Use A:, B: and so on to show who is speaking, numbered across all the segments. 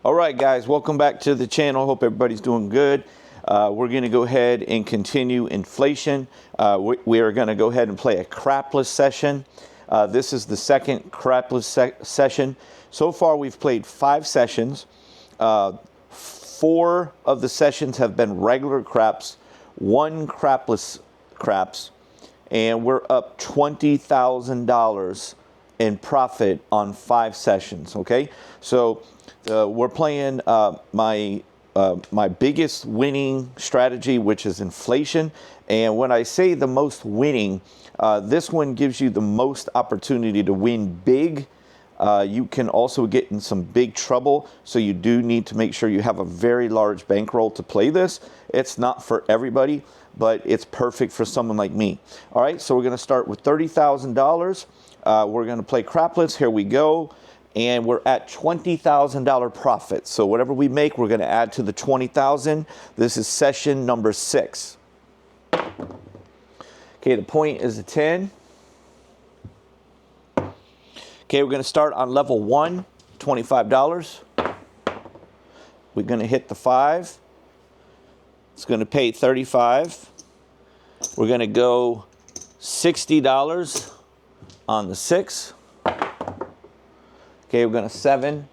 A: All right, guys, welcome back to the channel. Hope everybody's doing good. We're going to go ahead and continue inflation. We are going to go ahead and play a crapless session. This is the second crapless session. So far, we've played 5 sessions. 4 of the sessions have been regular craps, 1 crapless craps, and we're up $20,000 in profit on 5 sessions. Okay, so we're playing my biggest winning strategy, which is inflation. And when I say the most winning, this one gives you the most opportunity to win big. You can also get in some big trouble, so you do need to make sure you have a very large bankroll to play this. It's not for everybody, but it's perfect for someone like me. All right, so we're going to start with $30,000. We're going to play craplets. Here we go. And we're at $20,000 profit. So whatever we make, we're going to add to the $20,000. This is session number 6. Okay, the point is a 10. Okay, we're going to start on level 1, $25. We're going to hit the 5. It's going to pay 35. We're going to go $60 on the 6. Okay, we're going to 7.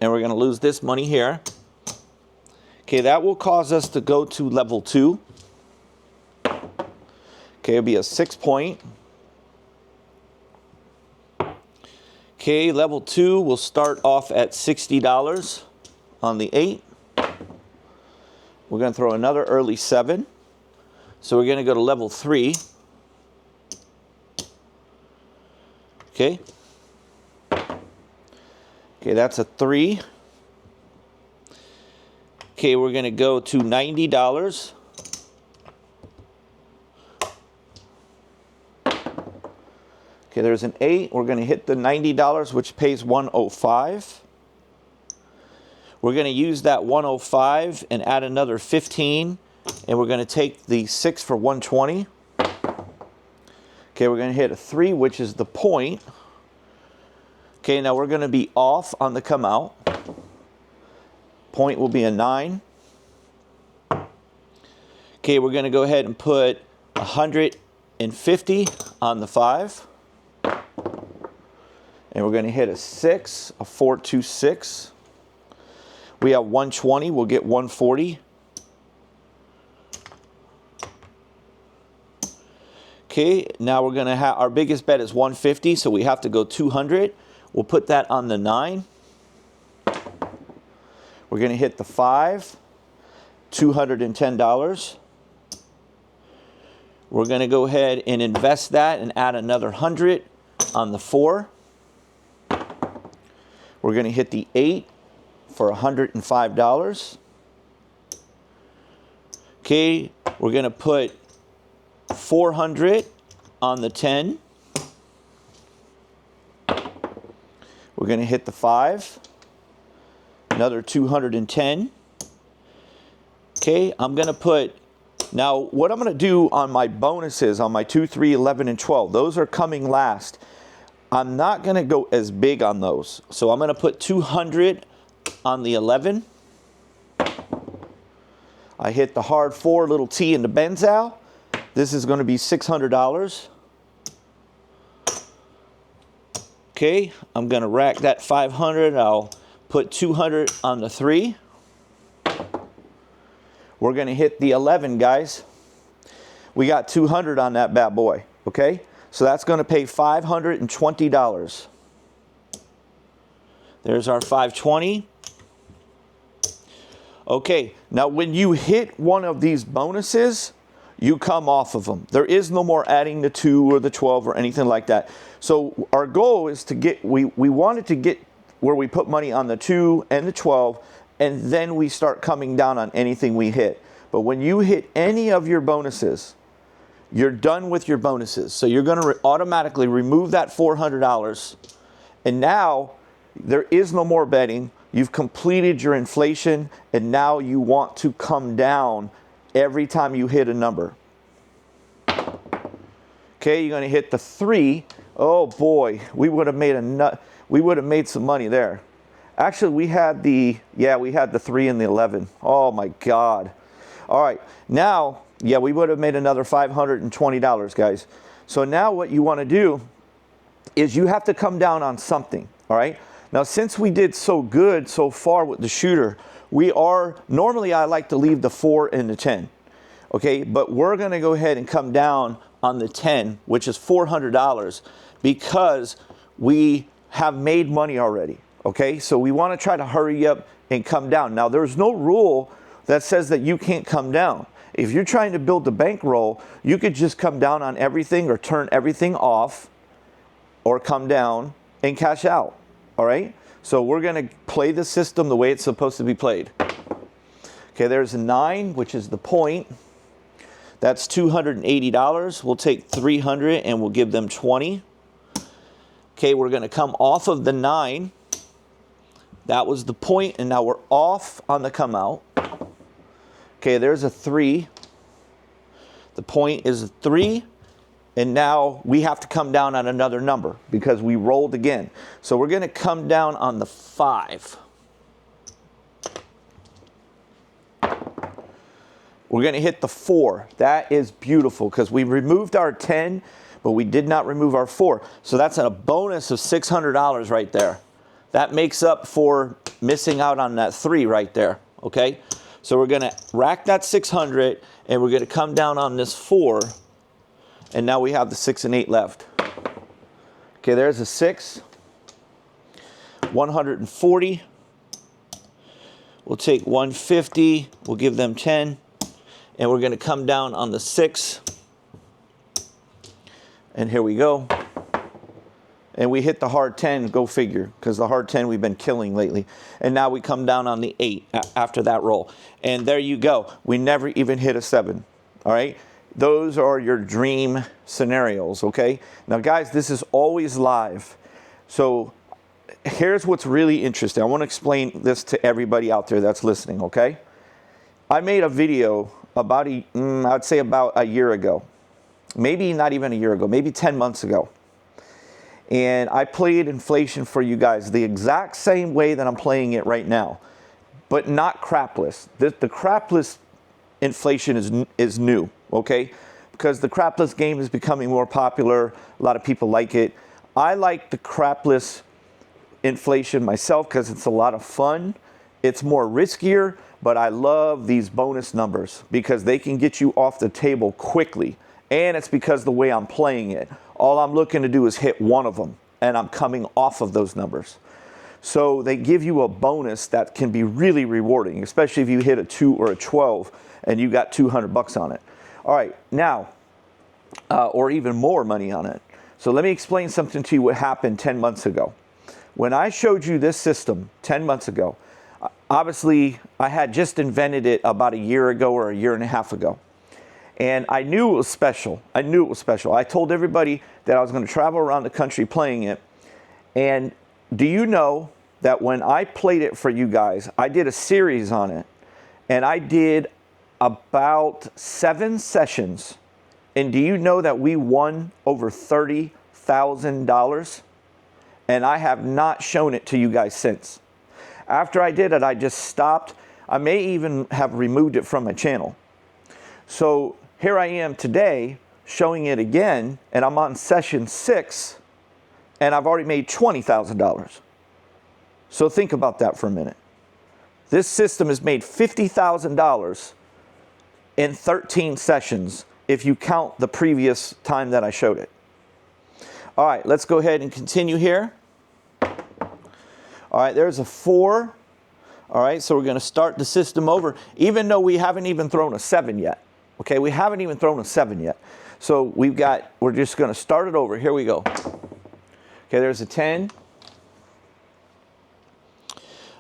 A: And we're going to lose this money here. Okay, that will cause us to go to level 2. Okay, it'll be a 6 point. Okay, level 2 will start off at $60 on the 8. We're going to throw another early 7. So we're going to go to level 3. Okay. Okay, that's a 3. Okay, we're going to go to $90. Okay, there's an 8. We're going to hit the $90, which pays $105. We're going to use that $105 and add another 15, and we're going to take the 6 for $120. Okay, we're going to hit a 3, which is the point. Okay, now we're going to be off on the come out. Point will be a 9. Okay, we're going to go ahead and put 150 on the 5. And we're going to hit a 6, a 4, 2, 6. We have 120, we'll get 140. Okay, now we're going to have, our biggest bet is 150, so we have to go 200. We'll put that on the 9. We're going to hit the 5, $210. We're going to go ahead and invest that and add another 100 on the 4. We're going to hit the 8 for $105. Okay, we're going to put 400 on the 10. We're going to hit the 5. Another 210. Okay, I'm going to put, now what I'm going to do on my bonuses, on my 2, 3, 11, and 12, those are coming last. I'm not going to go as big on those. So I'm going to put 200 on the 11. I hit the hard 4, little T in the Benzow. This is going to be $600. Okay, I'm going to rack that 500. I'll put 200 on the 3. We're going to hit the 11, guys. We got 200 on that bad boy, okay? So that's going to pay $520. There's our 520. Okay, now when you hit one of these bonuses, you come off of them. There is no more adding the 2 or the 12 or anything like that. So our goal is to get, we wanted to get where we put money on the 2 and the 12, and then we start coming down on anything we hit. But when you hit any of your bonuses, you're done with your bonuses. So you're going to automatically remove that $400. And now there is no more betting. You've completed your inflation, and now you want to come down every time you hit a number. Okay, you're going to hit the 3. Oh boy, we would have made some money there. Actually, we had the 3 and the 11. Oh my God. All right, now, yeah, we would have made another $520, guys. So now what you want to do is you have to come down on something, all right? Now, since we did so good so far with the shooter, normally I like to leave the 4 and the 10, okay? But we're going to go ahead and come down on the 10, which is $400, because we have made money already, okay? So we want to try to hurry up and come down. Now, there's no rule that says that you can't come down. If you're trying to build the bankroll, you could just come down on everything or turn everything off or come down and cash out, all right? So we're going to play the system the way it's supposed to be played. Okay, there's a 9, which is the point. That's $280. We'll take 300 and we'll give them 20. Okay, we're going to come off of the 9. That was the point, and now we're off on the come out. Okay, there's a 3. The point is a 3. And now we have to come down on another number because we rolled again. So we're going to come down on the 5. We're going to hit the 4. That is beautiful because we removed our 10, but we did not remove our 4. So that's a bonus of $600 right there. That makes up for missing out on that 3 right there, okay? So we're going to rack that 600, and we're going to come down on this 4, and now we have the 6 and 8 left. Okay, there's a 6. 140. We'll take 150. We'll give them 10. And we're going to come down on the 6. And here we go. And we hit the hard 10, go figure, because the hard 10 we've been killing lately. And now we come down on the 8 after that roll. And there you go. We never even hit a 7. All right? Those are your dream scenarios, okay? Now, guys, this is always live. So here's what's really interesting. I want to explain this to everybody out there that's listening, okay? I made a video I'd say about a year ago. Maybe not even a year ago, maybe 10 months ago. And I played inflation for you guys the exact same way that I'm playing it right now, but not crapless. The crapless inflation is new, okay? Because the crapless game is becoming more popular. A lot of people like it. I like the crapless inflation myself because it's a lot of fun. It's more riskier, but I love these bonus numbers because they can get you off the table quickly. And it's because the way I'm playing it. All I'm looking to do is hit one of them, and I'm coming off of those numbers. So they give you a bonus that can be really rewarding, especially if you hit a 2 or a 12 and you got $200 on it. All right, now, or even more money on it. So let me explain something to you what happened 10 months ago. When I showed you this system 10 months ago, obviously I had just invented it about a year ago or a year and a half ago. And I knew it was special. I told everybody that I was going to travel around the country playing it. And do you know that when I played it for you guys, I did a series on it. And I did about 7 sessions. And do you know that we won over $30,000? And I have not shown it to you guys since. After I did it, I just stopped. I may even have removed it from my channel. So here I am today showing it again, and I'm on session 6, and I've already made $20,000. So think about that for a minute. This system has made $50,000 in 13 sessions if you count the previous time that I showed it. All right, let's go ahead and continue here. All right, there's a 4. All right, so we're going to start the system over, even though we haven't even thrown a 7 yet. Okay, we haven't even thrown a 7 yet. So we're just going to start it over. Here we go. Okay, there's a 10.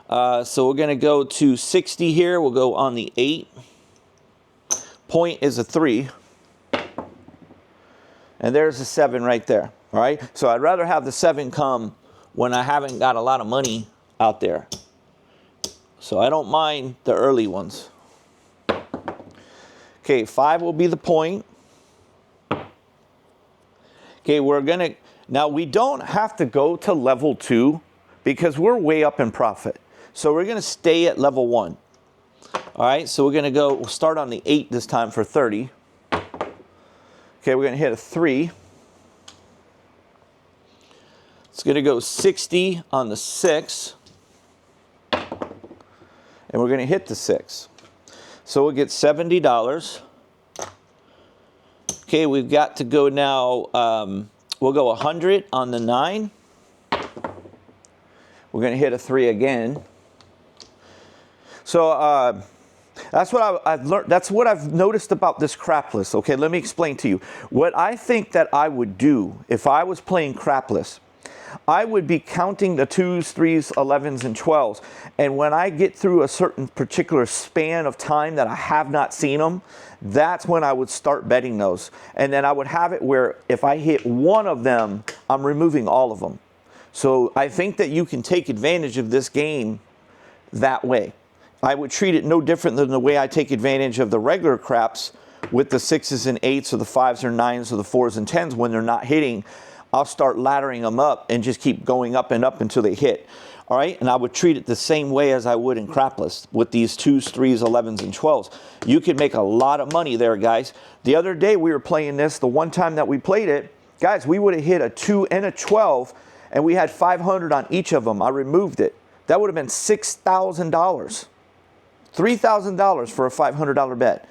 A: So we're going to go to 60 here. We'll go on the 8. Point is a 3. And there's a 7 right there. All right, so I'd rather have the 7 come when I haven't got a lot of money out there. So I don't mind the early ones. Okay, 5 will be the point. Okay, now we don't have to go to level 2 because we're way up in profit. So we're going to stay at level 1. All right, so we'll start on the 8 this time for 30. Okay, we're going to hit a 3. It's going to go 60 on the 6. And we're going to hit the 6. So we'll get $70. Okay, we've got to go now, we'll go 100 on the 9. We're going to hit a 3 again. So that's what I've learned. That's what I've noticed about this crapless. Okay, let me explain to you. What I think that I would do if I was playing crapless, I would be counting the 2s, 3s, 11s, and 12s. And when I get through a certain particular span of time that I have not seen them, that's when I would start betting those. And then I would have it where if I hit one of them, I'm removing all of them. So I think that you can take advantage of this game that way. I would treat it no different than the way I take advantage of the regular craps with the 6s and 8s or the 5s or 9s or the 4s and 10s when they're not hitting. I'll start laddering them up and just keep going up and up until they hit. All right, and I would treat it the same way as I would in crapless with these 2s, 3s, 11s, and 12s. You can make a lot of money there, guys. The other day we were playing this, the one time that we played it, guys, we would have hit a 2 and a 12, and we had 500 on each of them. I removed it. That would have been $6,000. $3,000 for a $500 bet.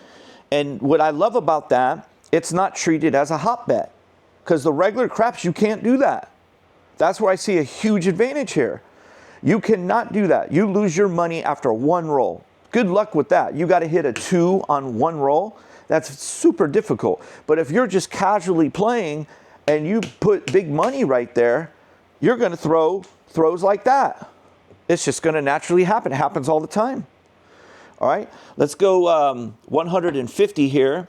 A: And what I love about that, it's not treated as a hot bet. Because the regular craps, you can't do that. That's where I see a huge advantage here. You cannot do that. You lose your money after one roll. Good luck with that. You got to hit a 2 on one roll. That's super difficult. But if you're just casually playing and you put big money right there, you're going to throw throws like that. It's just going to naturally happen. It happens all the time. All right, let's go 150 here.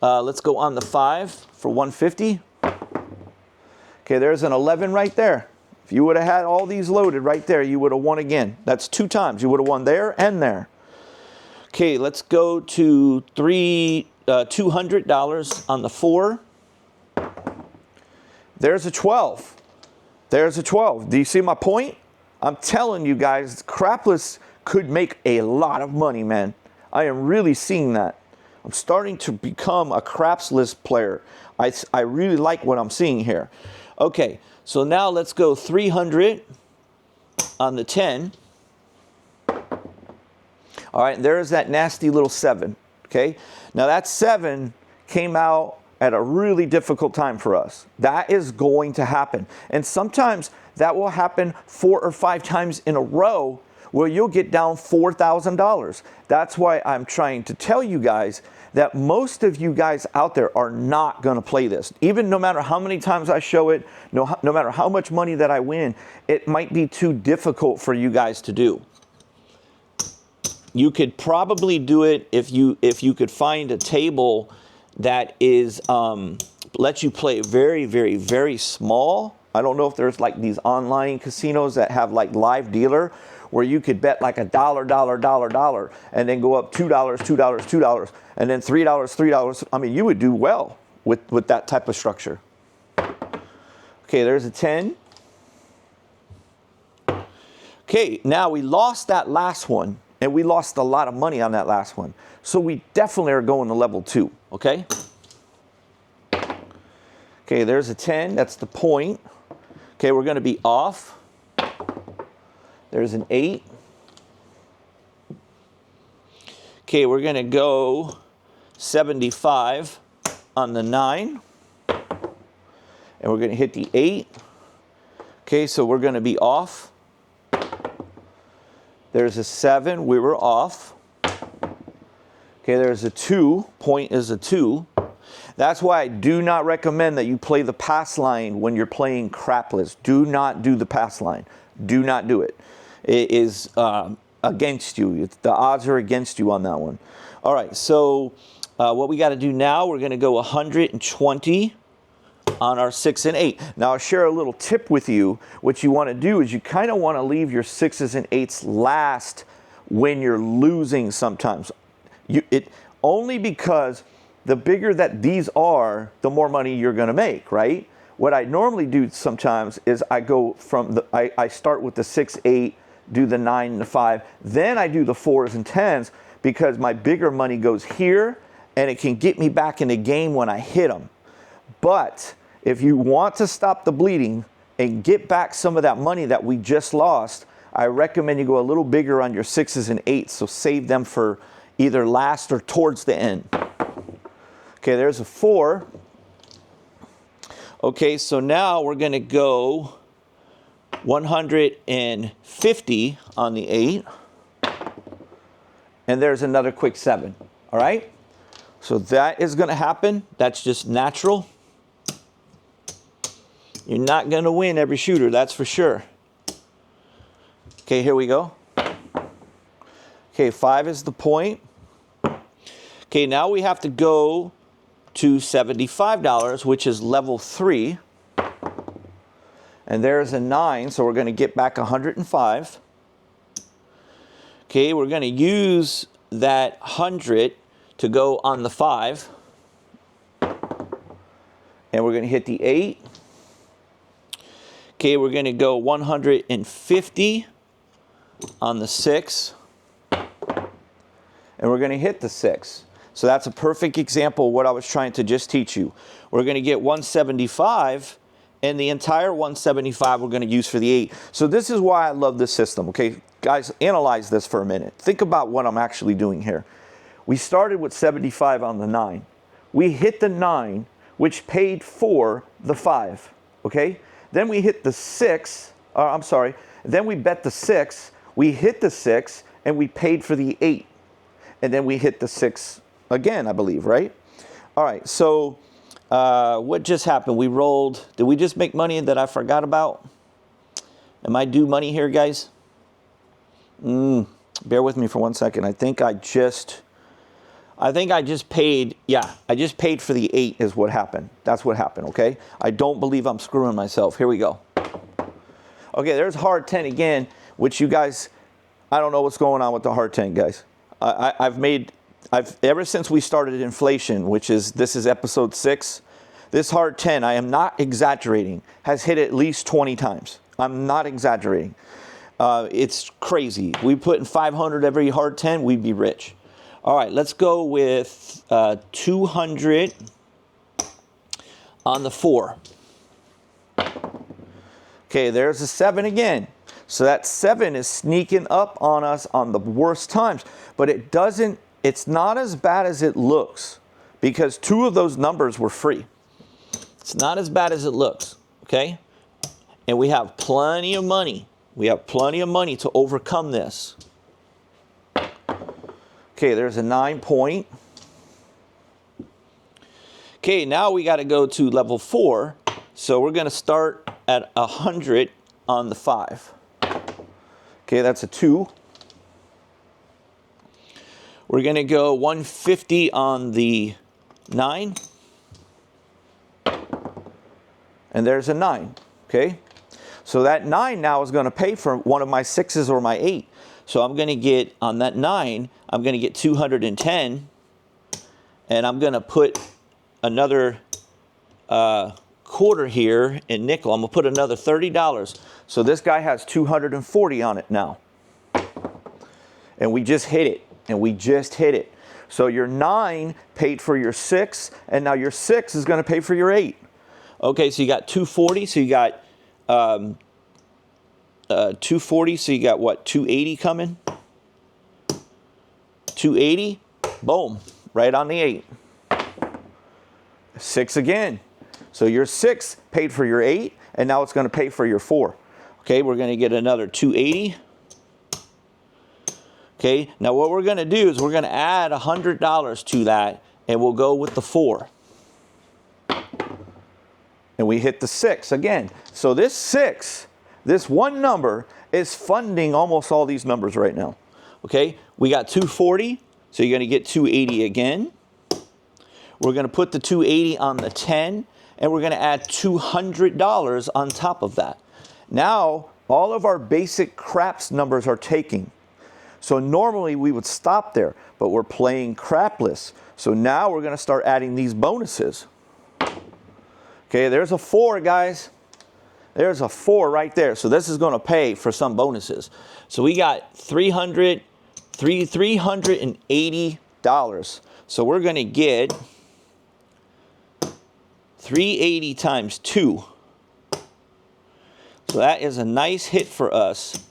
A: Let's go on the 5 for 150. Okay, there's an 11 right there. If you would have had all these loaded right there, you would have won again. That's 2 times. You would have won there and there. Okay, let's go to $200 on the 4. There's a 12. There's a 12. Do you see my point? I'm telling you guys, crapless could make a lot of money, man. I am really seeing that. I'm starting to become a crapsless player. I really like what I'm seeing here. Okay, so now let's go 300 on the 10. All right, there's that nasty little 7. Okay, now that 7 came out at a really difficult time for us. That is going to happen. And sometimes that will happen 4 or 5 times in a row where you'll get down $4,000. That's why I'm trying to tell you guys that most of you guys out there are not going to play this. Even no matter how many times I show it, no matter how much money that I win, it might be too difficult for you guys to do. You could probably do it if you could find a table that is lets you play very, very, very small. I don't know if there's like these online casinos that have like live dealer where you could bet like $1, $1, and then go up $2, $2, $2, and then $3, $3. I mean, you would do well with that type of structure. Okay, there's a 10. Okay, now we lost that last one, and we lost a lot of money on that last one. So we definitely are going to level 2, okay? Okay, there's a 10. That's the point. Okay, we're going to be off. There's an 8. Okay, we're going to go 75 on the 9. And we're going to hit the 8. Okay, so we're going to be off. There's a 7. We were off. Okay, there's a 2. Point is a 2. That's why I do not recommend that you play the pass line when you're playing crapless. Do not do the pass line. Do not do it. It is against you. The odds are against you on that one. All right, so what we got to do now, we're going to go 120 on our 6 and 8. Now, I'll share a little tip with you. What you want to do is you kind of want to leave your 6s and 8s last when you're losing sometimes. Only because the bigger that these are, the more money you're going to make, right? What I normally do sometimes is I go from I start with the 6, 8, do the 9 and the 5, then I do the 4s and 10s because my bigger money goes here and it can get me back in the game when I hit them. But if you want to stop the bleeding and get back some of that money that we just lost, I recommend you go a little bigger on your 6s and 8s, so save them for either last or towards the end. Okay, there's a 4. Okay, so now we're going to go 150 on the 8. And there's another quick 7. All right? So that is going to happen. That's just natural. You're not going to win every shooter, that's for sure. Okay, here we go. Okay, 5 is the point. Okay, now we have to go to $75, which is level 3. And there's a 9, so we're going to get back 105. Okay, we're going to use that 100 to go on the 5. And we're going to hit the 8. Okay, we're going to go 150 on the 6. And we're going to hit the 6. So that's a perfect example of what I was trying to just teach you. We're going to get 175, and the entire 175 we're going to use for the 8. So this is why I love this system. Okay, guys, analyze this for a minute. Think about what I'm actually doing here. We started with 75 on the 9. We hit the 9, which paid for the 5. Okay? Then we hit the 6. Then we bet the 6. We hit the 6, and we paid for the 8. And then we hit the 6 again, I believe, right? All right, so what just happened? We rolled. Did we just make money that I forgot about? Am I due money here, guys? Bear with me for 1 second. I think I just paid. Yeah, I just paid for the 8 is what happened. That's what happened, okay? I don't believe I'm screwing myself. Here we go. Okay, there's hard 10 again, which you guys, I don't know what's going on with the hard 10, guys. Ever since we started inflation, this is episode 6, this hard 10, I am not exaggerating, has hit at least 20 times. I'm not exaggerating. It's crazy. We put in 500 every hard 10, we'd be rich. All right, let's go with 200 on the 4. Okay, there's a 7 again. So that 7 is sneaking up on us on the worst times. But it's not as bad as it looks because 2 of those numbers were free. It's not as bad as it looks, okay? And we have plenty of money. We have plenty of money to overcome this. Okay, there's a 9 point. Okay, now we got to go to level 4. So we're going to start at 100 on the 5. Okay, that's a 2. We're going to go 150 on the 9. And there's a 9. Okay? So that 9 now is going to pay for one of my 6s or my 8. So I'm going to get, on that 9, I'm going to get 210. And I'm going to put another quarter here in nickel. I'm going to put another $30. So this guy has 240 on it now. And we just hit it. And we just hit it. So your 9 paid for your 6. And now your 6 is going to pay for your 8. Okay, so you got 240. So you got 240. So you got what? 280 coming? 280. Boom. Right on the 8. 6 again. So your 6 paid for your 8, and now it's going to pay for your 4. Okay, we're going to get another 280. Okay, now what we're going to do is we're going to add $100 to that, and we'll go with the 4. And we hit the 6 again. So this 6, this one number, is funding almost all these numbers right now. Okay, we got 240, so you're going to get 280 again. We're going to put the 280 on the 10, and we're going to add $200 on top of that. Now, all of our basic craps numbers are taking. So normally we would stop there, but we're playing crapless. So now we're going to start adding these bonuses. Okay, there's a 4, guys. There's a 4 right there. So this is going to pay for some bonuses. So we got $380. So we're going to get 380 times 2. So that is a nice hit for us.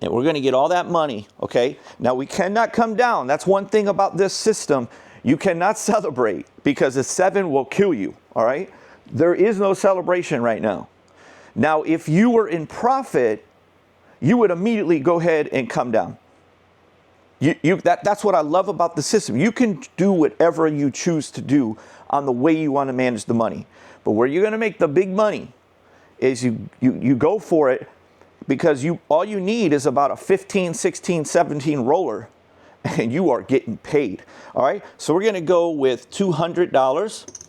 A: And we're going to get all that money, okay? Now, we cannot come down. That's one thing about this system. You cannot celebrate because a 7 will kill you, all right? There is no celebration right now. Now, if you were in profit, you would immediately go ahead and come down. That's what I love about the system. You can do whatever you choose to do on the way you want to manage the money. But where you're going to make the big money is you go for it, because all you need is about a 15, 16, 17 roller, and you are getting paid. All right, so we're going to go with $200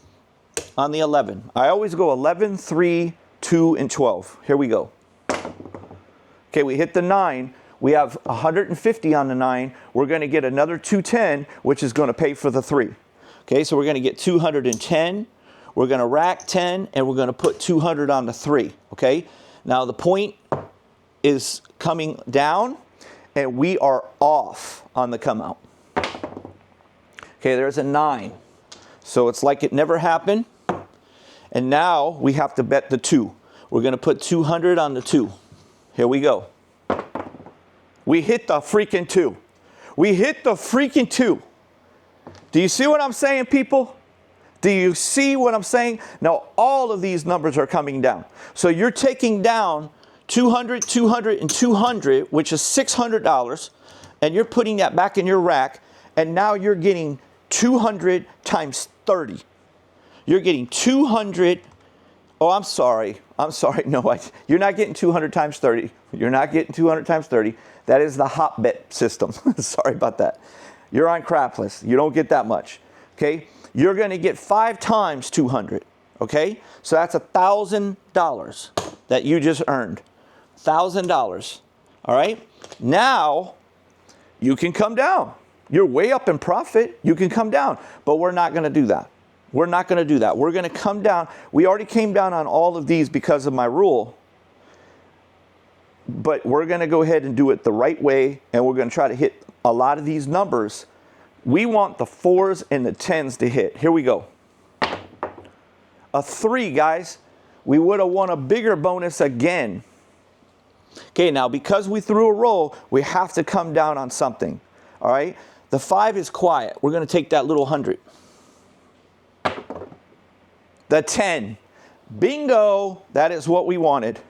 A: on the 11. I always go 11, 3, 2, and 12. Here we go. Okay, we hit the 9. We have 150 on the 9. We're going to get another 210, which is going to pay for the 3. Okay, so we're going to get 210. We're going to rack 10, and we're going to put 200 on the 3. Okay, now the point is coming down, and we are off on the come out. Okay, there's a 9. So it's like it never happened. And now we have to bet the 2. We're going to put 200 on the 2. Here we go. We hit the freaking 2. We hit the freaking 2. Do you see what I'm saying, people? Do you see what I'm saying? Now, all of these numbers are coming down. So you're taking down 200, 200, and 200, which is $600, and you're putting that back in your rack, and now you're getting 200 times 30. You're getting 200. Oh, I'm sorry. No, you're not getting 200 times 30. You're not getting 200 times 30. That is the hot bet system. Sorry about that. You're on crapless. You don't get that much. Okay? You're going to get 5 times 200. Okay? So that's $1,000 that you just earned. $1,000. All right? Now, you can come down. You're way up in profit. You can come down. But we're not going to do that. We're not going to do that. We're going to come down. We already came down on all of these because of my rule. But we're going to go ahead and do it the right way. And we're going to try to hit a lot of these numbers. We want the 4s and the 10s to hit. Here we go. A 3, guys. We would have won a bigger bonus again. Okay, now because we threw a roll, we have to come down on something. All right? The 5 is quiet. We're going to take that little 100. The 10. Bingo. That is what we wanted.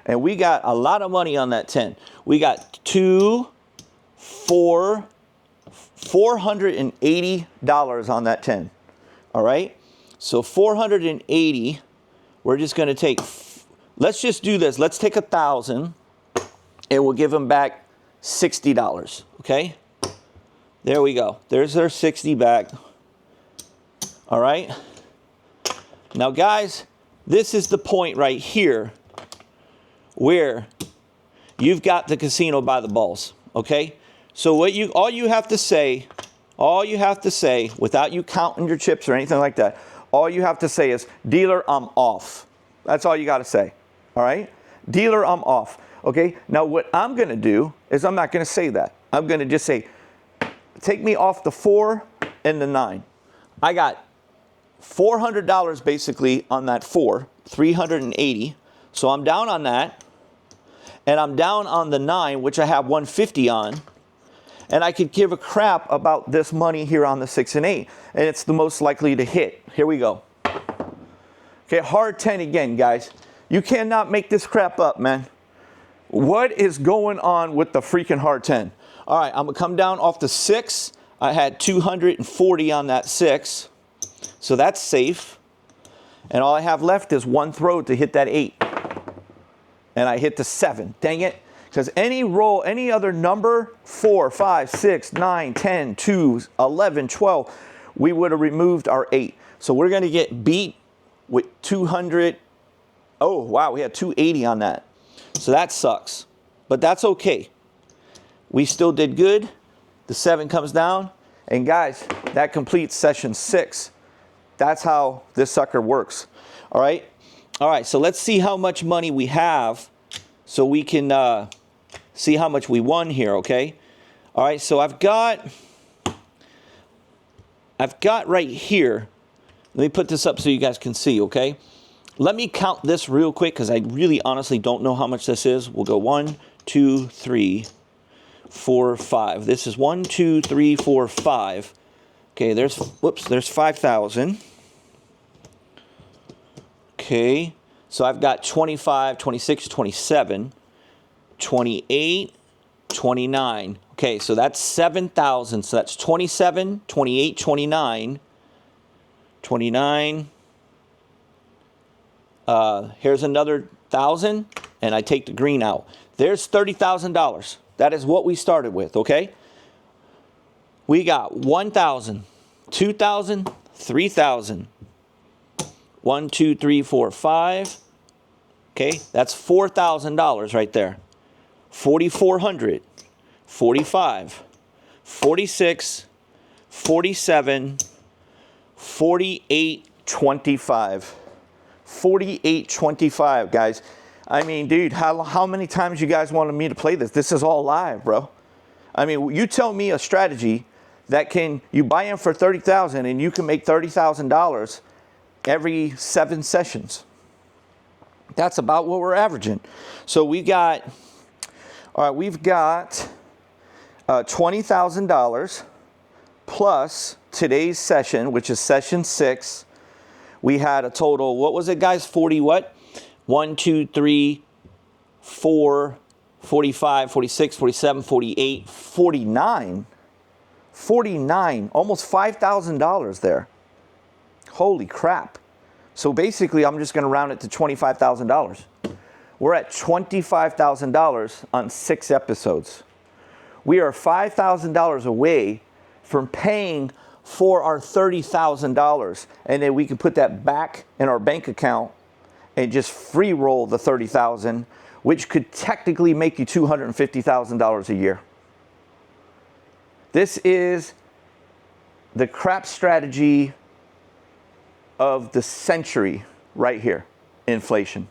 A: And we got a lot of money on that 10. We got $480 on that 10. All right? So 480, we're just going to take, let's just do this. Let's take 1,000 and we'll give them back $60. Okay? There we go. There's their 60 back. All right? Now, guys, this is the point right here where you've got the casino by the balls. Okay? So all you have to say, without you counting your chips or anything like that, all you have to say is, dealer, I'm off. That's all you got to say. All right? Dealer, I'm off. Okay? Now, what I'm going to do is I'm not going to say that. I'm going to just say, take me off the 4 and the 9. I got $400 basically on that 4, 380. So I'm down on that. And I'm down on the 9, which I have 150 on. And I could give a crap about this money here on the 6 and 8. And it's the most likely to hit. Here we go. Okay, hard 10 again, guys. You cannot make this crap up, man. What is going on with the freaking hard 10? All right, I'm going to come down off the 6. I had 240 on that 6. So that's safe. And all I have left is one throw to hit that 8. And I hit the 7. Dang it. Because any roll, any other number, 4, 5, 6, 9, 10, 2, 11, 12, we would have removed our 8. So we're going to get beat with 200. Oh, wow, we had 280 on that. So that sucks. But that's okay. We still did good. The 7 comes down. And guys, that completes session 6. That's how this sucker works. All right. All right. So let's see how much money we have so we can see how much we won here. Okay. All right. So I've got right here. Let me put this up so you guys can see. Okay. Let me count this real quick because I really honestly don't know how much this is. We'll go 1, 2, 3, 4, 5. This is 1, 2, 3, 4, 5. Okay, there's 5,000. Okay, so I've got 25, 26, 27, 28, 29. Okay, so that's 7,000. So that's 27, 28, 29, 29. Here's another 1,000, and I take the green out. There's $30,000. That is what we started with, okay? We got 1,000, 2,000, 3,000. 1, 2, 3, 4, 5. Okay, that's $4,000 right there. 4,400, 45, 46, 47, 48, 25. 48.25, guys. I mean, dude, how many times you guys wanted me to play this? This is all live, bro. I mean, you tell me a strategy that you buy in for $30,000 and you can make $30,000 every 7 sessions. That's about what we're averaging. So we've got $20,000 plus today's session, which is session 6. We had a total, what was it, guys? 40 what? 1, 2, 3, 4, 45, 46, 47, 48, 49. 49, almost $5,000 there. Holy crap. So basically, I'm just going to round it to $25,000. We're at $25,000 on 6 episodes. We are $5,000 away from paying for our $30,000, and then we can put that back in our bank account and just free roll the $30,000, which could technically make you $250,000 a year. This is the crap strategy of the century right here, inflation.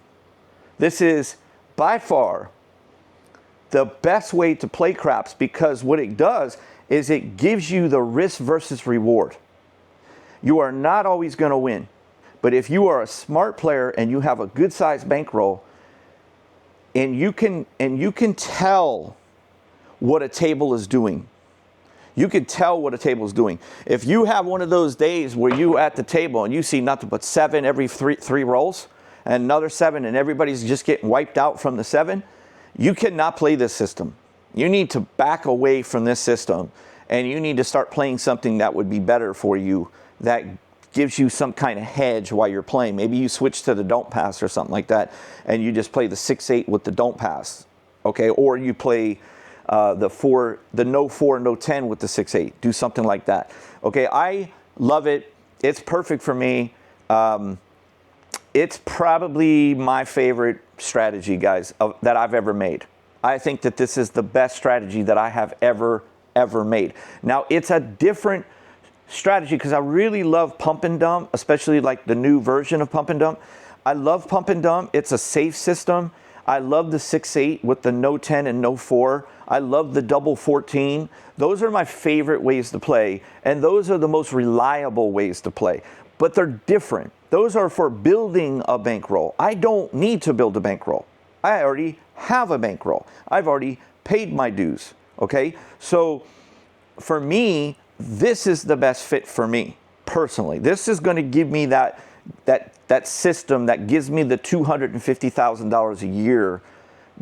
A: This is by far the best way to play craps, because what it does is it gives you the risk versus reward. You are not always going to win, but if you are a smart player and you have a good sized bankroll, and you can tell what a table is doing. You can tell what a table is doing. If you have one of those days where you at the table and you see nothing but 7 every three rolls, and another 7, and everybody's just getting wiped out from the 7, you cannot play this system. You need to back away from this system, and you need to start playing something that would be better for you, that gives you some kind of hedge while you're playing. Maybe you switch to the don't pass or something like that, and you just play the 6-8 with the don't pass, okay? Or you play the no 4, no 10 with the 6-8. Do something like that, okay? I love it. It's perfect for me. It's probably my favorite strategy, guys, that I've ever made. I think that this is the best strategy that I have ever made. Now, it's a different strategy because I really love pump and dump, especially like the new version of pump and dump. I love pump and dump. It's a safe system. I love the 6-8 with the no 10 and no 4. I love the double 14. Those are my favorite ways to play, and those are the most reliable ways to play. But they're different. Those are for building a bankroll. I don't need to build a bankroll. I already have a bankroll. I've already paid my dues, okay? So for me, this is the best fit for me, personally. This is going to give me that system that gives me the $250,000 a year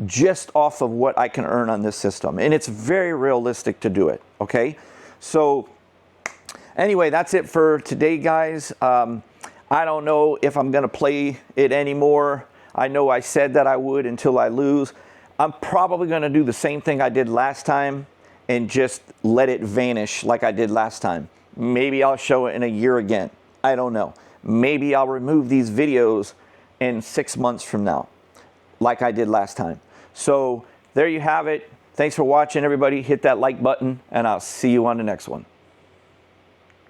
A: just off of what I can earn on this system. And it's very realistic to do it, okay? So anyway, that's it for today, guys. I don't know if I'm going to play it anymore. I know I said that I would until I lose. I'm probably going to do the same thing I did last time and just let it vanish like I did last time. Maybe I'll show it in a year again. I don't know. Maybe I'll remove these videos in 6 months from now like I did last time. So there you have it. Thanks for watching, everybody. Hit that like button, and I'll see you on the next one.